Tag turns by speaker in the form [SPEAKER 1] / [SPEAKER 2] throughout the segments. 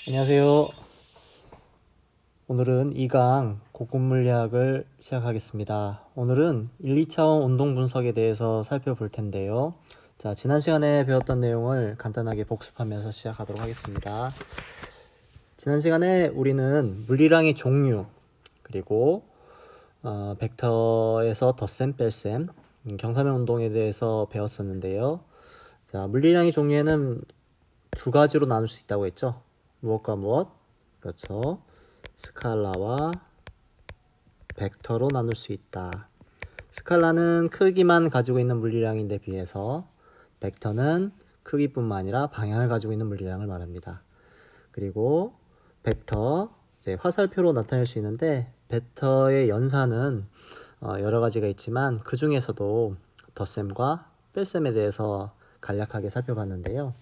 [SPEAKER 1] 안녕하세요. 오늘은 2강 고급 물리학을 시작하겠습니다. 오늘은 1, 2차원 운동 분석에 대해서 살펴볼 텐데요. 자, 지난 시간에 배웠던 내용을 간단하게 복습하면서 시작하도록 하겠습니다. 지난 시간에 우리는 물리량의 종류, 그리고 벡터에서 덧셈, 뺄셈, 경사면 운동에 대해서 배웠었는데요. 자, 물리량의 종류에는 두 가지로 나눌 수 있다고 했죠. 무엇과 무엇? 그렇죠. 스칼라와 벡터로 나눌 수 있다. 스칼라는 크기만 가지고 있는 물리량인데 비해서 벡터는 크기뿐만 아니라 방향을 가지고 있는 물리량을 말합니다. 그리고 벡터, 이제 화살표로 나타낼 수 있는데 벡터의 연산은 여러 가지가 있지만 그 중에서도 덧셈과 뺄셈에 대해서 간략하게 살펴봤는데요.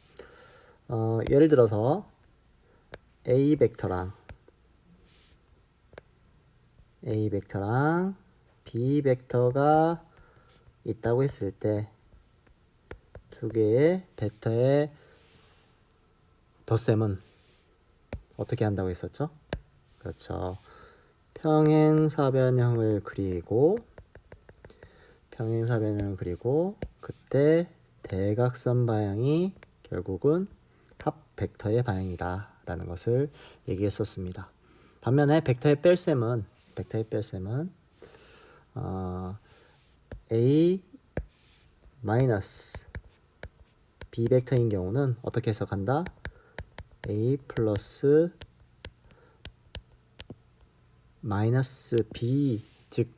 [SPEAKER 1] 예를 들어서 A 벡터랑 B 벡터가 있다고 했을 때 두 개의 벡터의 덧셈은 어떻게 한다고 했었죠? 그렇죠. 평행사변형을 그리고 그때 대각선 방향이 결국은 합 벡터의 방향이다 라는 것을 얘기했었습니다. 반면에 벡터의 뺄셈은 A 마이너스 B 벡터인 경우는 어떻게 해석한다? A 플러스 마이너스 B, 즉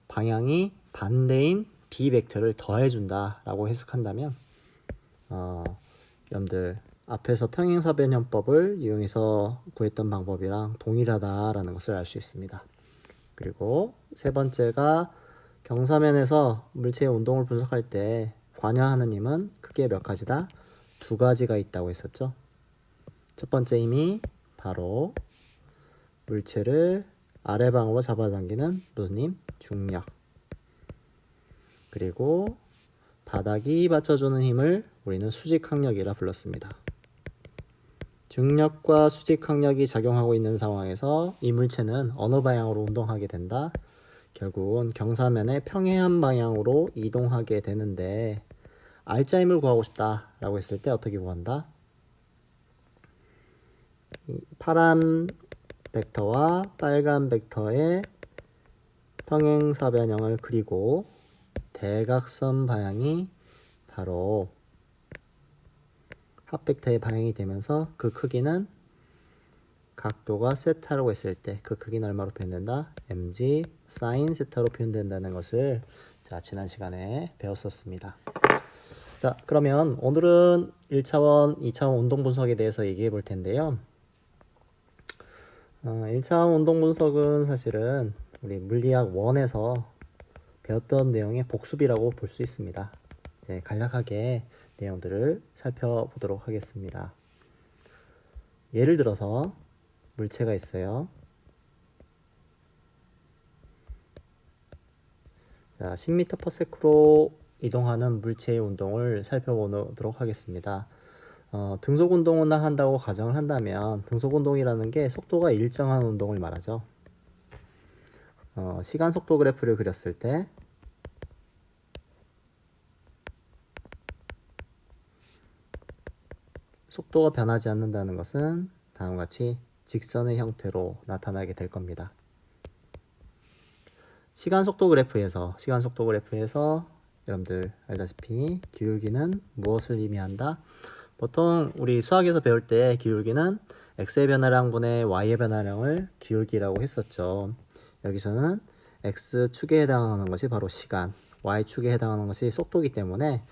[SPEAKER 1] 방향이 반대인 B 벡터를 더해준다 라고 해석한다면 여러분들 앞에서 평행사변형법을 이용해서 구했던 방법이랑 동일하다라는 것을 알 수 있습니다. 그리고 세 번째가 경사면에서 물체의 운동을 분석할 때 관여하는 힘은 크게 몇 가지다? 두 가지가 있다고 했었죠. 첫 번째 힘이 바로 물체를 아래방으로 잡아당기는 무슨 힘? 중력. 그리고 바닥이 받쳐주는 힘을 우리는 수직항력이라 불렀습니다. 중력과 수직항력이 작용하고 있는 상황에서 이 물체는 어느 방향으로 운동하게 된다? 결국은 경사면의 평행한 방향으로 이동하게 되는데 알짜 힘을 구하고 싶다라고 했을 때 어떻게 구한다? 파란 벡터와 빨간 벡터의 평행사변형을 그리고 대각선 방향이 바로 합 벡터의 방향이 되면서 그 크기는 각도가 세타라고 했을 때 그 크기는 얼마로 표현된다? mg sin 세타로 표현된다는 것을 지난 시간에 배웠었습니다. 자, 그러면 오늘은 1차원, 2차원 운동 분석에 대해서 얘기해 볼 텐데요. 1차원 운동 분석은 사실은 우리 물리학 1에서 배웠던 내용의 복습이라고 볼 수 있습니다. 이제 간략하게 내용들을 살펴보도록 하겠습니다. 예를 들어서 물체가 있어요. 자, 10m/s로 이동하는 물체의 운동을 살펴보도록 하겠습니다. 등속 운동을 한다고 가정을 한다면 등속 운동이라는 게 속도가 일정한 운동을 말하죠. 시간 속도 그래프를 그렸을 때 속도가 변하지 않는다는 것은 다음과 같이 직선의 형태로 나타나게 될 겁니다. 시간 속도 그래프에서 여러분들 알다시피 기울기는 무엇을 의미한다? 보통 우리 수학에서 배울 때 기울기는 x의 변화량분의 y의 변화량을 기울기라고 했었죠. 여기서는 x축에 해당하는 것이 바로 시간, y축에 해당하는 것이 속도이기 때문에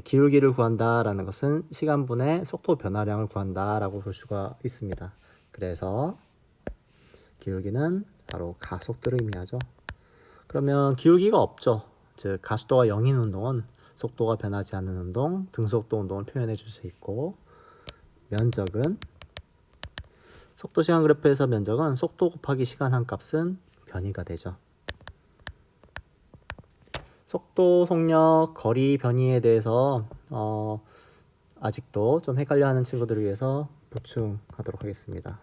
[SPEAKER 1] 기울기를 구한다라는 것은 시간분의 속도 변화량을 구한다라고 볼 수가 있습니다. 그래서 기울기는 바로 가속도를 의미하죠. 그러면 기울기가 없죠. 즉 가속도가 0인 운동은 속도가 변하지 않는 운동, 등속도 운동을 표현해 줄 수 있고, 면적은 속도 시간 그래프에서 면적은 속도 곱하기 시간 한 값은 변이가 되죠. 속도, 속력, 거리 변이에 대해서 아직도 좀 헷갈려하는 친구들을 위해서 보충하도록 하겠습니다.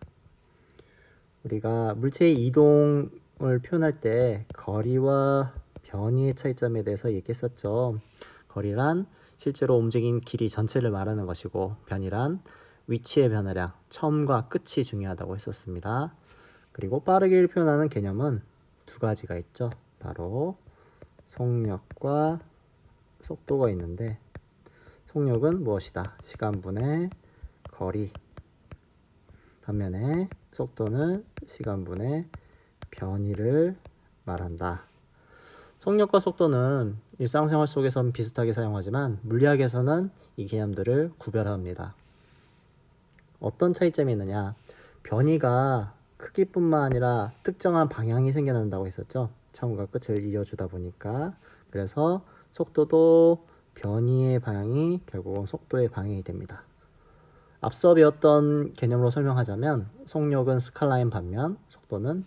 [SPEAKER 1] 우리가 물체의 이동을 표현할 때 거리와 변이의 차이점에 대해서 얘기했었죠. 거리란 실제로 움직인 길이 전체를 말하는 것이고, 변이란 위치의 변화량, 처음과 끝이 중요하다고 했었습니다. 그리고 빠르기를 표현하는 개념은 두 가지가 있죠. 바로 속력과 속도가 있는데, 속력은 무엇이다? 시간분의 거리. 반면에 속도는 시간분의 변이를 말한다. 속력과 속도는 일상생활 속에서는 비슷하게 사용하지만 물리학에서는 이 개념들을 구별합니다. 어떤 차이점이 있느냐? 변이가 크기뿐만 아니라 특정한 방향이 생겨난다고 했었죠. 처음과 끝을 이어주다 보니까. 그래서 속도도 변이의 방향이 결국은 속도의 방향이 됩니다. 앞서 배웠던 개념으로 설명하자면 속력은 스칼라인 반면 속도는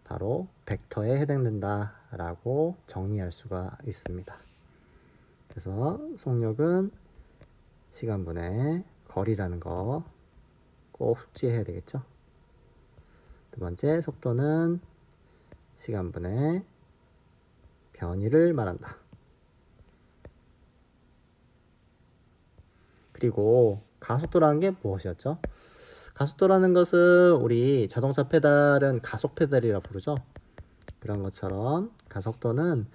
[SPEAKER 1] 바로 벡터에 해당된다 라고 정리할 수가 있습니다. 그래서 속력은 시간분의 거리라는 거 꼭 숙지해야 되겠죠. 두 번째, 속도는 시간분의 변이를 말한다. 그리고 가속도라는 게 무엇이었죠? 가속도라는 것은 우리 자동차 페달은 가속 페달이라 부르죠. 그런 것처럼 가속도는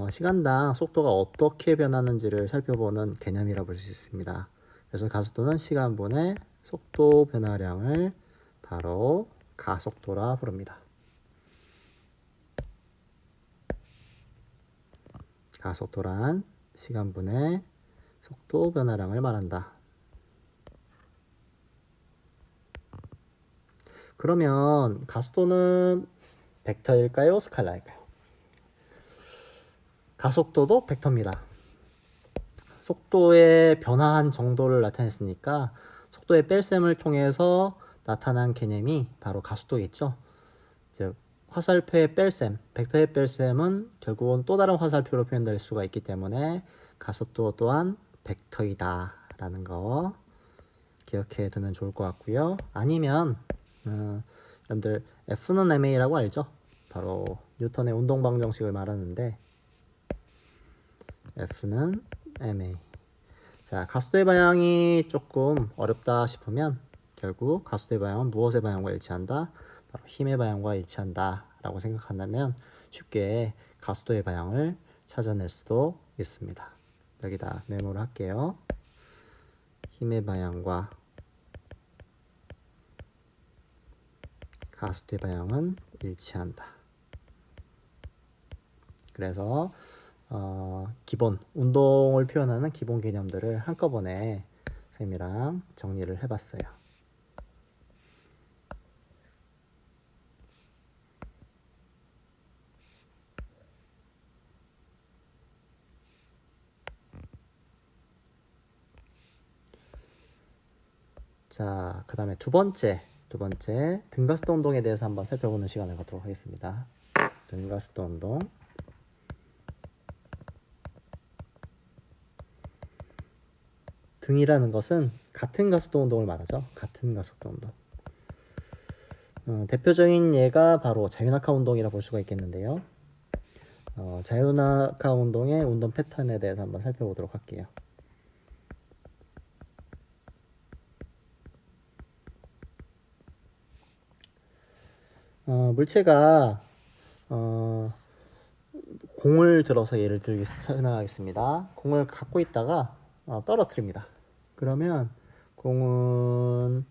[SPEAKER 1] 시간당 속도가 어떻게 변하는지를 살펴보는 개념이라 볼 수 있습니다. 그래서 가속도는 시간분의 속도 변화량을 바로 가속도라 부릅니다. 가속도란 시간분의 속도 변화량을 말한다. 그러면 가속도는 벡터일까요? 스칼라일까요? 가속도도 벡터입니다. 속도의 변화한 정도를 나타냈으니까 속도의 뺄셈을 통해서 나타난 개념이 바로 가속도겠죠. 즉 화살표의 뺄셈, 벡터의 뺄셈은 결국은 또 다른 화살표로 표현될 수가 있기 때문에 가속도 또한 벡터이다 라는 거 기억해 두면 좋을 것 같고요. 아니면 여러분들 F는 ma라고 알죠? 바로 뉴턴의 운동방정식을 말하는데 F는 ma. 자, 가속도의 방향이 조금 어렵다 싶으면 결국 가속도의 방향은 무엇의 방향과 일치한다? 바로 힘의 방향과 일치한다 라고 생각한다면 쉽게 가속도의 방향을 찾아낼 수도 있습니다. 여기다 메모를 할게요. 힘의 방향과 가속도의 방향은 일치한다. 그래서 기본 운동을 표현하는 기본 개념들을 한꺼번에 선생님이랑 정리를 해봤어요. 자, 그 다음에 두 번째 등가스도 운동에 대해서 한번 살펴보는 시간을 갖도록 하겠습니다. 등가스도 운동. 등이라는 것은 같은 가속도 운동을 말하죠. 같은 가속도 운동. 대표적인 예가 바로 자유낙하 운동이라 볼 수가 있겠는데요. 자유낙하 운동의 운동 패턴에 대해서 한번 살펴보도록 할게요. 물체가 공을 들어서 예를 들기 설명하겠습니다. 공을 갖고 있다가 떨어뜨립니다. 그러면 공은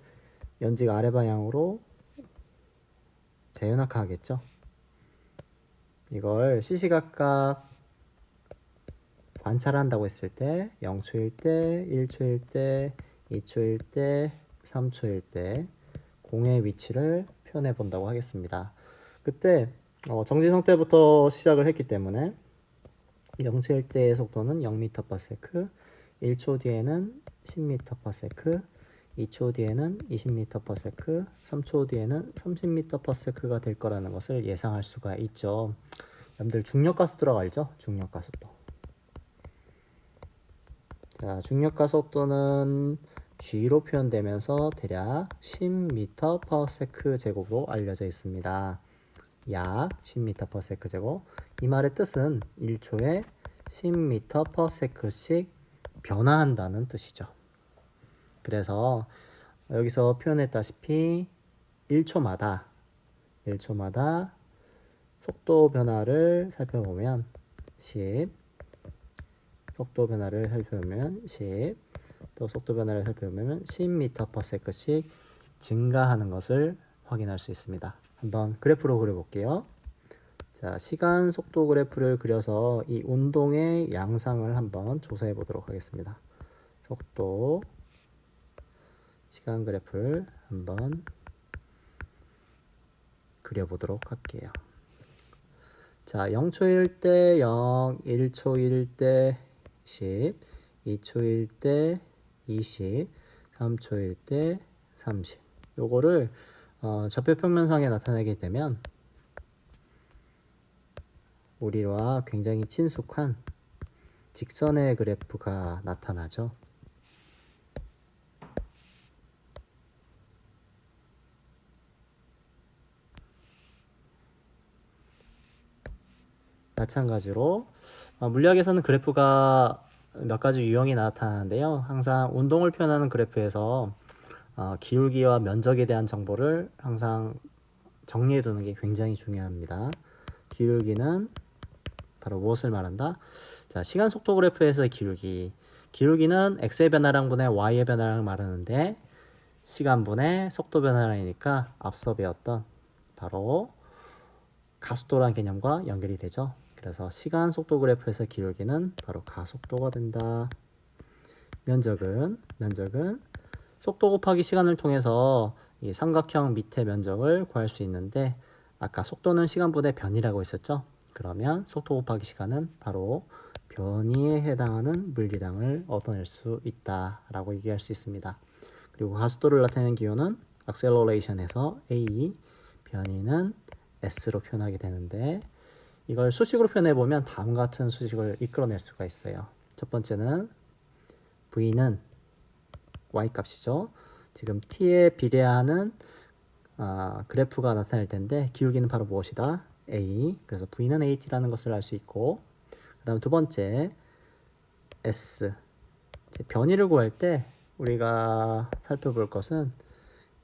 [SPEAKER 1] 연직 아래 방향으로 자유낙하 하겠죠. 이걸 시시각각 관찰한다고 했을 때 0초일 때, 1초일 때, 2초일 때, 3초일 때 공의 위치를 표현해 본다고 하겠습니다. 그때 정지 상태부터 시작을 했기 때문에 0초일 때의 속도는 0m/s, 1초 뒤에는 10m/s, 2초 뒤에는 20m/s, 3초 뒤에는 30m/s가 될 거라는 것을 예상할 수가 있죠. 여러분들 중력가속도라고 알죠? 중력가속도. 자, 중력가속도는 G로 표현되면서 대략 10m/s 제곱으로 알려져 있습니다. 약 10m/s 제곱. 이 말의 뜻은 1초에 10m/s씩 변화한다는 뜻이죠. 그래서 여기서 표현했다시피 1초마다 속도 변화를 살펴보면 10, 속도 변화를 살펴보면 10, 또 속도 변화를 살펴보면 10m/s씩 증가하는 것을 확인할 수 있습니다. 한번 그래프로 그려볼게요. 자, 시간 속도 그래프를 그려서 이 운동의 양상을 한번 조사해 보도록 하겠습니다. 속도 시간 그래프를 한번 그려보도록 할게요. 자, 0초일 때 0, 1초일 때 10, 2초일 때 20, 3초일 때 30. 요거를 좌표 평면상에 나타내게 되면 우리와 굉장히 친숙한 직선의 그래프가 나타나죠. 마찬가지로 물리학에서는 그래프가 몇 가지 유형이 나타나는데요. 항상 운동을 표현하는 그래프에서 기울기와 면적에 대한 정보를 항상 정리해 두는 게 굉장히 중요합니다. 기울기는 바로 무엇을 말한다? 자, 시간 속도 그래프에서의 기울기는 x의 변화량분의 y의 변화량을 말하는데 시간분의 속도 변화량이니까 앞서 배웠던 바로 가속도라는 개념과 연결이 되죠. 그래서 시간 속도 그래프에서 기울기는 바로 가속도가 된다. 면적은 속도 곱하기 시간을 통해서 이 삼각형 밑의 면적을 구할 수 있는데 아까 속도는 시간분의 변이라고 했었죠. 그러면 속도 곱하기 시간은 바로 변이에 해당하는 물리량을 얻어낼 수 있다라고 얘기할 수 있습니다. 그리고 가속도를 나타내는 기호는 acceleration에서 a, 변이는 s로 표현하게 되는데 이걸 수식으로 표현해 보면 다음과 같은 수식을 이끌어낼 수가 있어요. 첫 번째는 v는 y 값이죠. 지금 t에 비례하는 그래프가 나타날 텐데 기울기는 바로 무엇이다? a. 그래서 v는 at라는 것을 알 수 있고, 그 다음 두 번째 s. 변이를 구할 때 우리가 살펴볼 것은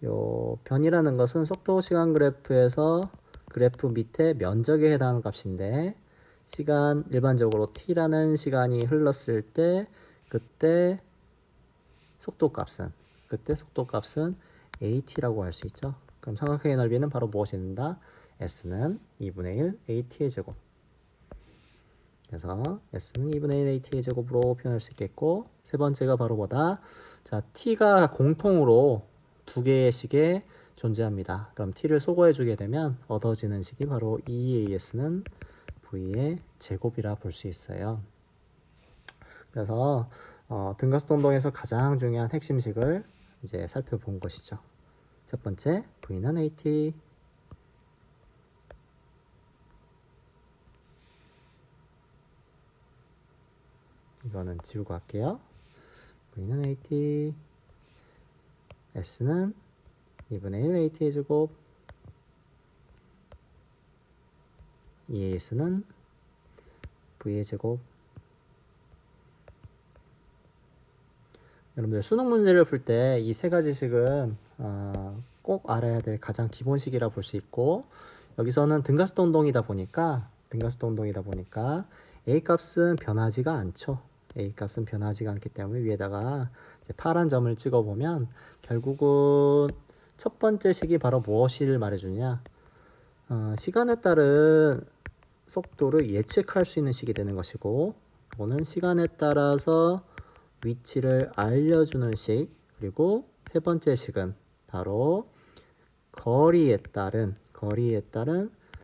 [SPEAKER 1] 요 변이라는 것은 속도 시간 그래프에서 그래프 밑에 면적에 해당하는 값인데 시간 일반적으로 t라는 시간이 흘렀을 때 그때 속도 값은 at라고 할 수 있죠. 그럼 삼각형의 넓이는 바로 무엇이 된다? s는 2분의 1 at의 제곱. 그래서 s는 2분의 1 at의 제곱으로 표현할 수 있겠고, 세 번째가 바로 뭐다? 자, t가 공통으로 두 개의 식에 존재합니다. 그럼 t를 소거해 주게 되면 얻어지는 식이 바로 2as는 v의 제곱이라 볼 수 있어요. 그래서 등가속도 운동에서 가장 중요한 핵심식을 이제 살펴본 것이죠. 첫 번째, v는 at. 이거는 지우고 할게요. v는 at, s는 2분의 1 at의 제곱, 2as는 v의 제곱. 여러분들 수능 문제를 풀 때 이 세 가지 식은 꼭 알아야 될 가장 기본식이라 볼 수 있고, 여기서는 등가속도 운동이다 보니까 a 값은 변하지가 않죠. a 값은 변하지가 않기 때문에 위에다가 이제 파란 점을 찍어 보면 결국은 첫 번째 식이 바로 무엇을 말해주냐, 시간에 따른 속도를 예측할 수 있는 식이 되는 것이고, 이거는 시간에 따라서 위치를 알려주는 식. 그리고 세 번째 식은 바로 거리에 따른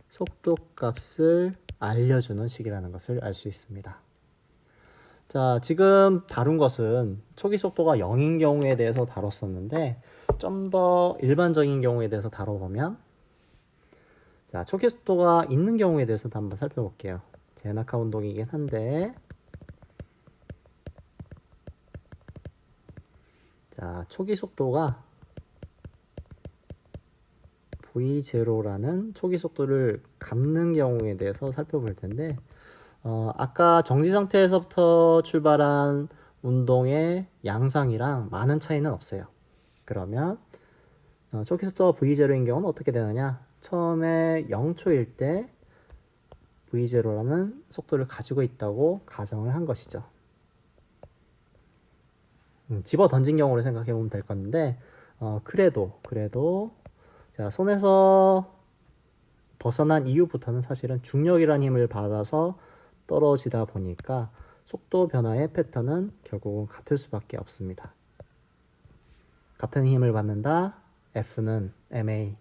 [SPEAKER 1] 속도 값을 알려주는 식이라는 것을 알 수 있습니다. 자, 지금 다룬 것은 초기 속도가 0인 경우에 대해서 다뤘었는데 좀 더 일반적인 경우에 대해서 다뤄보면, 자, 초기 속도가 있는 경우에 대해서도 한번 살펴볼게요. 제나카 운동이긴 한데, 자, 초기 속도가 v0라는 초기 속도를 갖는 경우에 대해서 살펴볼 텐데, 아까 정지 상태에서부터 출발한 운동의 양상이랑 많은 차이는 없어요. 그러면 초기 속도가 v0인 경우는 어떻게 되느냐? 처음에 0초일 때 v0라는 속도를 가지고 있다고 가정을 한 것이죠. 집어 던진 경우를 생각해 보면 될 건데, 그래도 자, 손에서 벗어난 이후부터는 사실은 중력이라는 힘을 받아서 떨어지다 보니까 속도 변화의 패턴은 결국은 같을 수밖에 없습니다. 같은 힘을 받는다. F는 ma.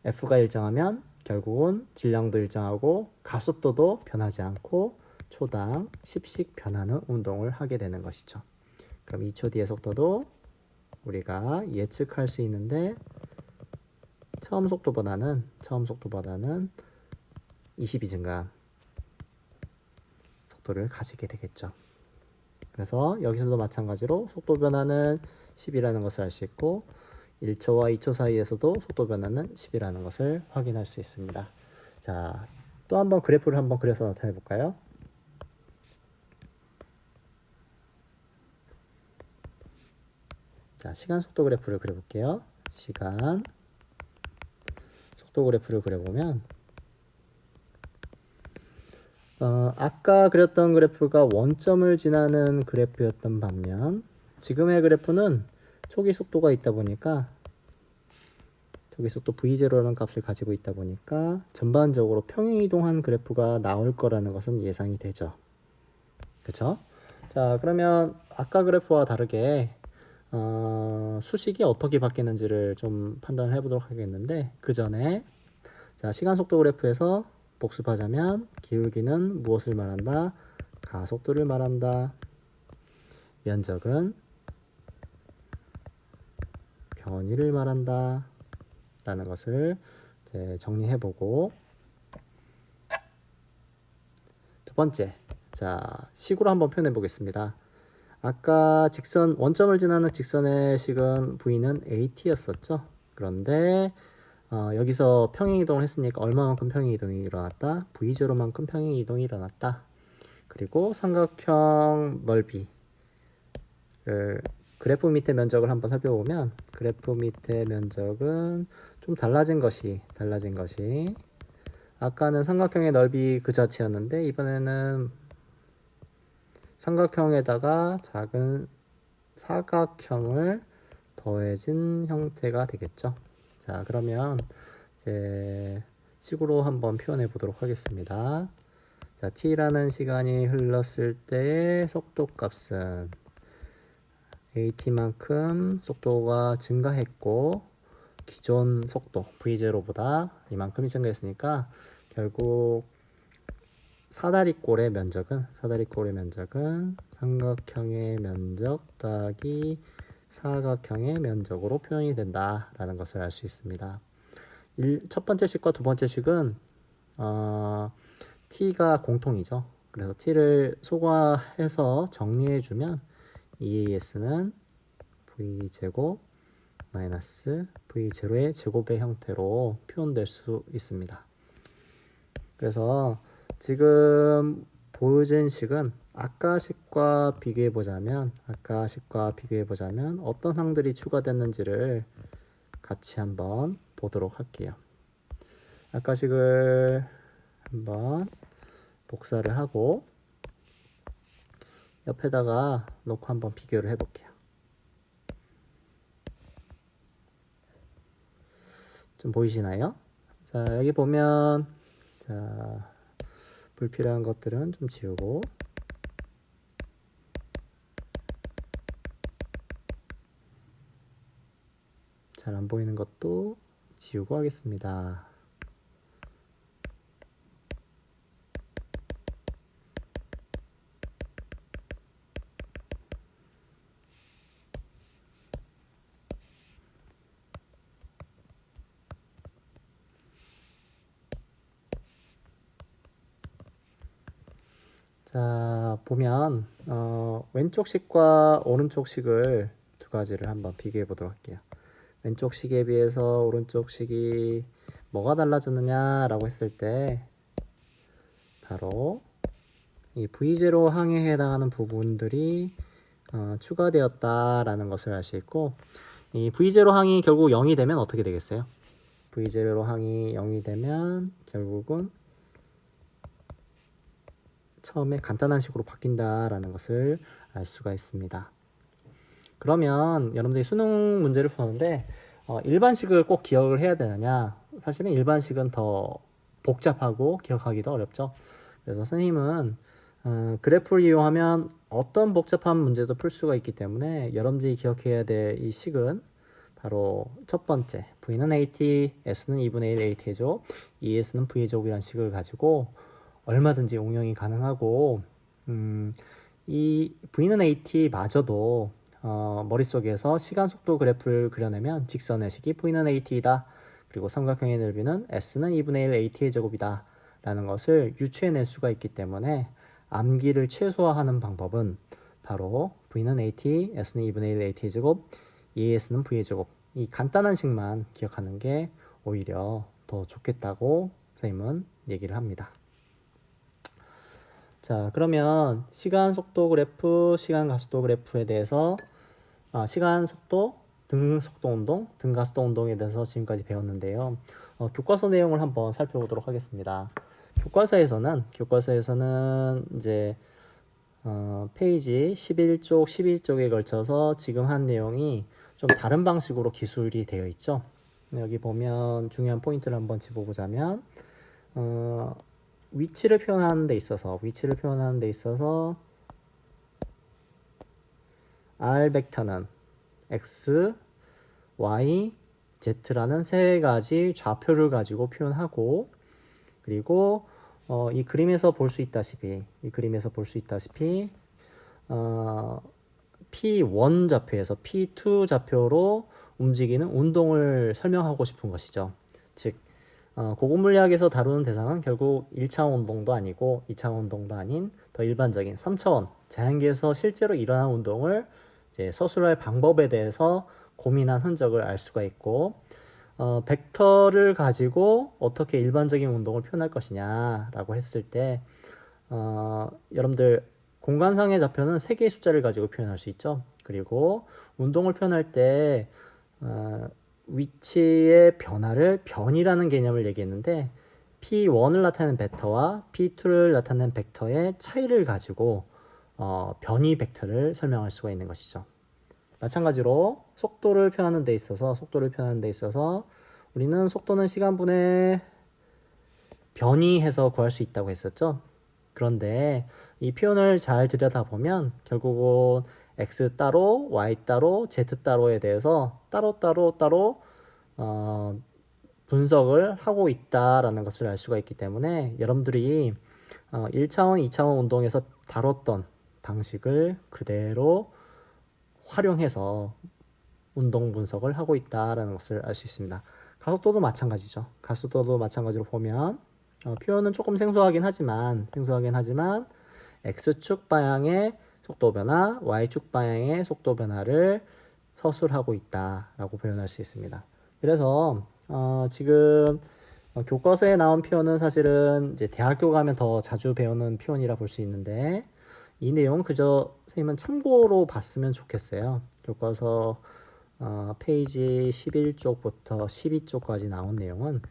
[SPEAKER 1] F가 일정하면 결국은 질량도 일정하고 가속도도 변하지 않고 초당 10씩 변하는 운동을 하게 되는 것이죠. 그럼 2초 뒤의 속도도 우리가 예측할 수 있는데 처음 속도보다는 20이 증가한 속도를 가지게 되겠죠. 그래서 여기서도 마찬가지로 속도 변화는 10이라는 것을 알 수 있고 1초와 2초 사이에서도 속도 변화는 10이라는 것을 확인할 수 있습니다. 자, 또 한번 그래프를 한번 그려서 나타내 볼까요? 자, 시간 속도 그래프를 그려볼게요. 시간 속도 그래프를 그려보면 아까 그렸던 그래프가 원점을 지나는 그래프였던 반면 지금의 그래프는 초기 속도가 있다 보니까 초기 속도 v0라는 값을 가지고 있다 보니까 전반적으로 평행이동한 그래프가 나올 거라는 것은 예상이 되죠. 그렇죠? 자, 그러면 아까 그래프와 다르게 수식이 어떻게 바뀌는지를 좀 판단을 해보도록 하겠는데 그 전에 자, 시간 속도 그래프에서 복습하자면 기울기는 무엇을 말한다? 가속도를 말한다. 면적은 변이를 말한다. 라는 것을 이제 정리해보고 두 번째, 자, 식으로 한번 표현해 보겠습니다. 아까 직선 원점을 지나는 직선의 식은 v는 at였었죠. 그런데 여기서 평행이동을 했으니까 얼마만큼 평행이동이 일어났다? v0만큼 평행이동이 일어났다. 그리고 삼각형 넓이를 그래프 밑의 면적을 한번 살펴보면 그래프 밑의 면적은 좀 달라진 것이 아까는 삼각형의 넓이 그 자체였는데 이번에는 삼각형에다가 작은 사각형을 더해진 형태가 되겠죠. 자, 그러면 이제 식으로 한번 표현해 보도록 하겠습니다. 자, t라는 시간이 흘렀을 때의 속도 값은 at만큼 속도가 증가했고 기존 속도 v0보다 이만큼이 증가했으니까 결국 사다리꼴의 면적은 삼각형의 면적 더하기 사각형의 면적으로 표현이 된다라는 것을 알 수 있습니다. 첫 번째 식과 두 번째 식은 t가 공통이죠. 그래서 t를 소과해서 정리해주면 EAS는 V제곱 마이너스 V0의 제곱의 형태로 표현될 수 있습니다. 그래서 지금 보여진 식은 아까 식과 비교해 보자면 어떤 항들이 추가됐는지를 같이 한번 보도록 할게요. 아까 식을 한번 복사를 하고 옆에다가 놓고 한번 비교를 해볼게요. 좀 보이시나요? 자, 여기 보면 자, 불필요한 것들은 좀 지우고 잘 안 보이는 것도 지우고 하겠습니다. 자, 보면 왼쪽 식과 오른쪽 식을 두 두 가지를 한번 비교해 보도록 할게요. 왼쪽 식에 비해서 오른쪽 식이 뭐가 달라졌느냐라고 했을 때 바로 이 V0 항에 해당하는 부분들이 추가되었다라는 것을 알 수 있고, 이 V0 항이 결국 0이 되면 어떻게 되겠어요? V0 항이 0이 되면 결국은 처음에 간단한 식으로 바뀐다라는 것을 알 수가 있습니다. 그러면 여러분들이 수능 문제를 푸는데 일반식을 꼭 기억을 해야 되느냐? 사실은 일반식은 더 복잡하고 기억하기도 어렵죠. 그래서 선생님은 그래프를 이용하면 어떤 복잡한 문제도 풀 수가 있기 때문에 여러분들이 기억해야 될 이 식은 바로 첫 번째, V는 AT, S는 2분의 1 AT의 제곱, 2S는 V의 제곱이라는 식을 가지고 얼마든지 응용이 가능하고, 이 V는 AT마저도 머릿속에서 시간 속도 그래프를 그려내면 직선의 식이 V는 AT이다. 그리고 삼각형의 넓이는 S는 2분의 1 AT의 제곱이다. 라는 것을 유추해낼 수가 있기 때문에 암기를 최소화하는 방법은 바로 V는 AT, S는 2분의 1 AT의 제곱, 2S는 V의 제곱, 이 간단한 식만 기억하는 게 오히려 더 좋겠다고 선생님은 얘기를 합니다. 자, 그러면 시간 속도 그래프, 시간 가속도 그래프에 대해서 시간 속도, 등 속도 운동, 등 가속도 운동에 대해서 지금까지 배웠는데요. 교과서 내용을 한번 살펴보도록 하겠습니다. 교과서에서는 이제 페이지 11쪽, 12쪽에 걸쳐서 지금 한 내용이 좀 다른 방식으로 기술이 되어 있죠. 여기 보면 중요한 포인트를 한번 짚어보자면 위치를 표현하는 데 있어서 R 벡터는 X, Y, Z라는 세 가지 좌표를 가지고 표현하고, 그리고 이 그림에서 볼 수 있다시피 P1 좌표에서 P2 좌표로 움직이는 운동을 설명하고 싶은 것이죠. 즉 고급 물리학에서 다루는 대상은 결국 1차원 운동도 아니고 2차원 운동도 아닌 더 일반적인 3차원 자연계에서 실제로 일어나는 운동을 이제 서술할 방법에 대해서 고민한 흔적을 알 수가 있고, 벡터를 가지고 어떻게 일반적인 운동을 표현할 것이냐라고 했을 때 여러분들 공간상의 좌표는 3개의 숫자를 가지고 표현할 수 있죠. 그리고 운동을 표현할 때 위치의 변화를 변이라는 개념을 얘기했는데, P1을 나타내는 벡터와 P2를 나타내는 벡터의 차이를 가지고 변이 벡터를 설명할 수가 있는 것이죠. 마찬가지로 속도를 표현하는 데 있어서 우리는 속도는 시간분의 변이해서 구할 수 있다고 했었죠. 그런데 이 표현을 잘 들여다보면 결국은 X 따로, Y 따로, Z 따로에 대해서 따로 분석을 하고 있다라는 것을 알 수가 있기 때문에 여러분들이 1차원, 2차원 운동에서 다뤘던 방식을 그대로 활용해서 운동 분석을 하고 있다라는 것을 알 수 있습니다. 가속도도 마찬가지죠. 가속도도 마찬가지로 보면 표현은 조금 생소하긴 하지만 X축 방향의 속도 변화, Y축 방향의 속도 변화를 서술하고 있다라고 표현할 수 있습니다. 그래서 지금 교과서에 나온 표현은 사실은 이제 대학교 가면 더 자주 배우는 표현이라 볼 수 있는데, 이 내용은 그저 선생님은 참고로 봤으면 좋겠어요. 교과서 페이지 11쪽부터 12쪽까지 나온 내용은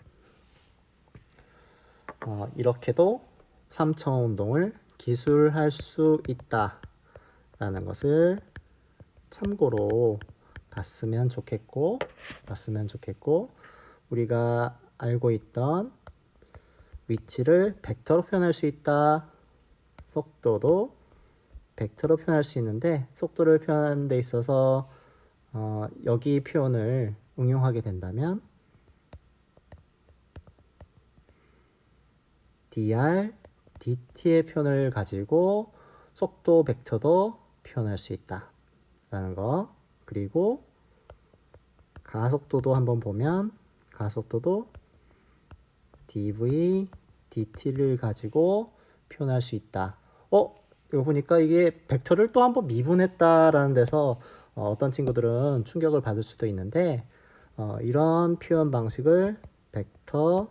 [SPEAKER 1] 이렇게도 3차원 운동을 기술할 수 있다라는 것을 참고로 봤으면 좋겠고, 우리가 알고 있던 위치를 벡터로 표현할 수 있다, 속도도 벡터로 표현할 수 있는데, 속도를 표현하는 데 있어서 여기 표현을 응용하게 된다면 dr, dt의 표현을 가지고 속도 벡터도 표현할 수 있다 라는 거. 그리고 가속도도 한번 보면 가속도도 dv, dt를 가지고 표현할 수 있다. 이거 보니까 이게 벡터를 또 한번 미분했다라는 데서 어떤 친구들은 충격을 받을 수도 있는데 이런 표현 방식을 벡터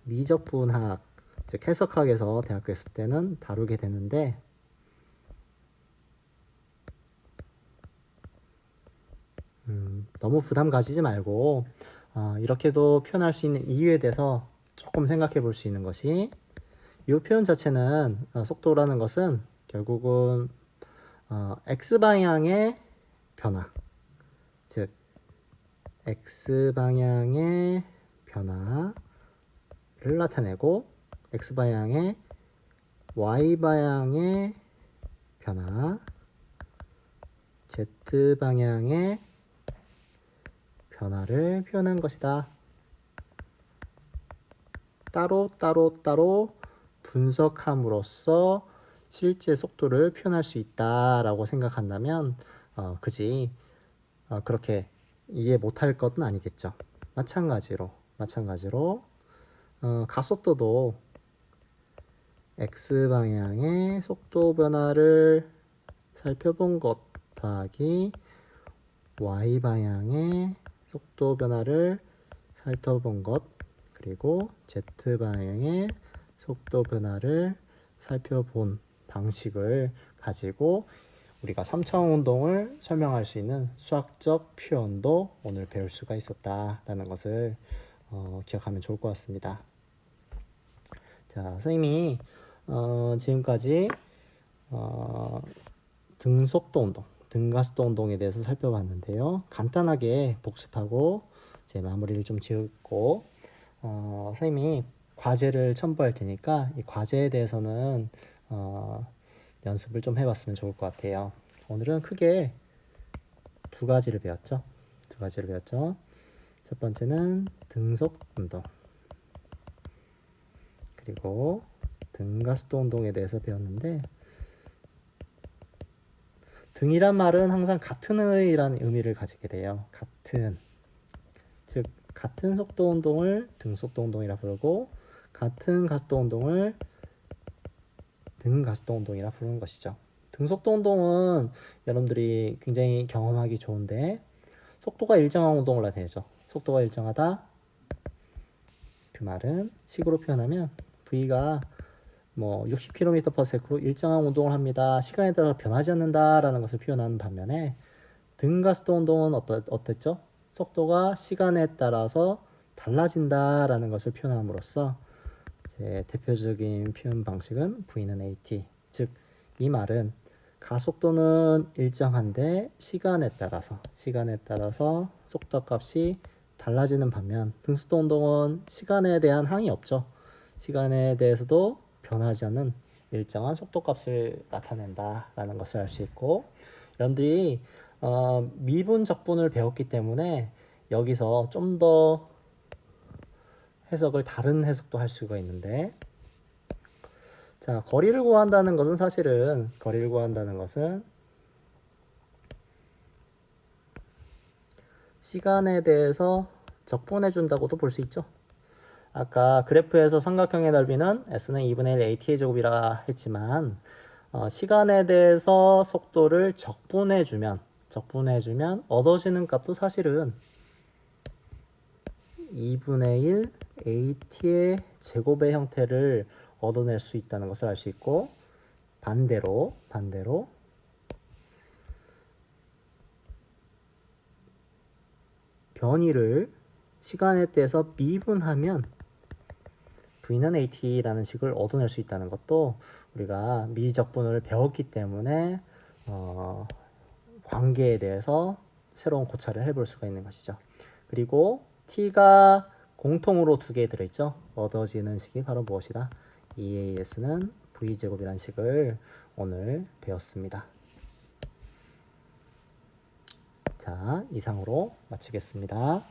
[SPEAKER 1] 미적분학, 즉 해석학에서 대학교 있을 때는 다루게 되는데 너무 부담 가지지 말고 이렇게도 표현할 수 있는 이유에 대해서 조금 생각해 볼 수 있는 것이, 이 표현 자체는 속도라는 것은 결국은 x방향의 변화, 즉 x방향의 변화를 나타내고 x방향의 y방향의 변화, z방향의 변화를 표현한 것이다. 따로 분석함으로써 실제 속도를 표현할 수 있다라고 생각한다면 그지 그렇게 이해 못할 것은 아니겠죠. 마찬가지로 가속도도 x방향의 속도 변화를 살펴본 것 더하기 y방향의 속도 변화를 살펴본 것, 그리고 z방향의 속도 변화를 살펴본 방식을 가지고 우리가 3차원 운동을 설명할 수 있는 수학적 표현도 오늘 배울 수가 있었다라는 것을 기억하면 좋을 것 같습니다. 자, 선생님이 지금까지 등속도 운동, 등가속도 운동에 대해서 살펴봤는데요. 간단하게 복습하고 제 마무리를 좀 지었고 선생님이 과제를 첨부할 테니까 이 과제에 대해서는 연습을 좀 해봤으면 좋을 것 같아요. 오늘은 크게 두 가지를 배웠죠. 첫 번째는 등속 운동, 그리고 등가속도 운동에 대해서 배웠는데, 등이란 말은 항상 같은이라는 의미를 가지게 돼요. 같은, 즉 같은 속도 운동을 등속도 운동이라 부르고 같은 가속도 운동을 등가속도 운동이라 부르는 것이죠. 등속도 운동은 여러분들이 굉장히 경험하기 좋은데, 속도가 일정한 운동을 나타내죠. 속도가 일정하다, 그 말은 식으로 표현하면 V가 뭐 60km/s로 일정한 운동을 합니다. 시간에 따라 변하지 않는다라는 것을 표현하는 반면에 등가속도 운동은 어땠죠? 속도가 시간에 따라서 달라진다라는 것을 표현함으로써 제 대표적인 표현 방식은 V는 AT, 즉 이 말은 가속도는 일정한데 시간에 따라서 속도 값이 달라지는 반면 등속도 운동은 시간에 대한 항이 없죠. 시간에 대해서도 변하지 않는 일정한 속도 값을 나타낸다라는 것을 알 수 있고, 여러분들이 미분 적분을 배웠기 때문에 여기서 좀 더 해석을 다른 해석도 할 수가 있는데, 자, 거리를 구한다는 것은 시간에 대해서 적분해 준다고도 볼 수 있죠. 아까 그래프에서 삼각형의 넓이는 S는 2분의 1 AT의 제곱이라 했지만 시간에 대해서 속도를 적분해 주면 얻어지는 값도 사실은 2분의 1 AT의 제곱의 형태를 얻어낼 수 있다는 것을 알 수 있고, 반대로 변이를 시간에 대해서 미분하면 V는 AT라는 식을 얻어낼 수 있다는 것도 우리가 미적분을 배웠기 때문에 관계에 대해서 새로운 고찰을 해볼 수가 있는 것이죠. 그리고 T가 공통으로 두 개 들어있죠. 얻어지는 식이 바로 무엇이다? EAS는 V제곱이라는 식을 오늘 배웠습니다. 자, 이상으로 마치겠습니다.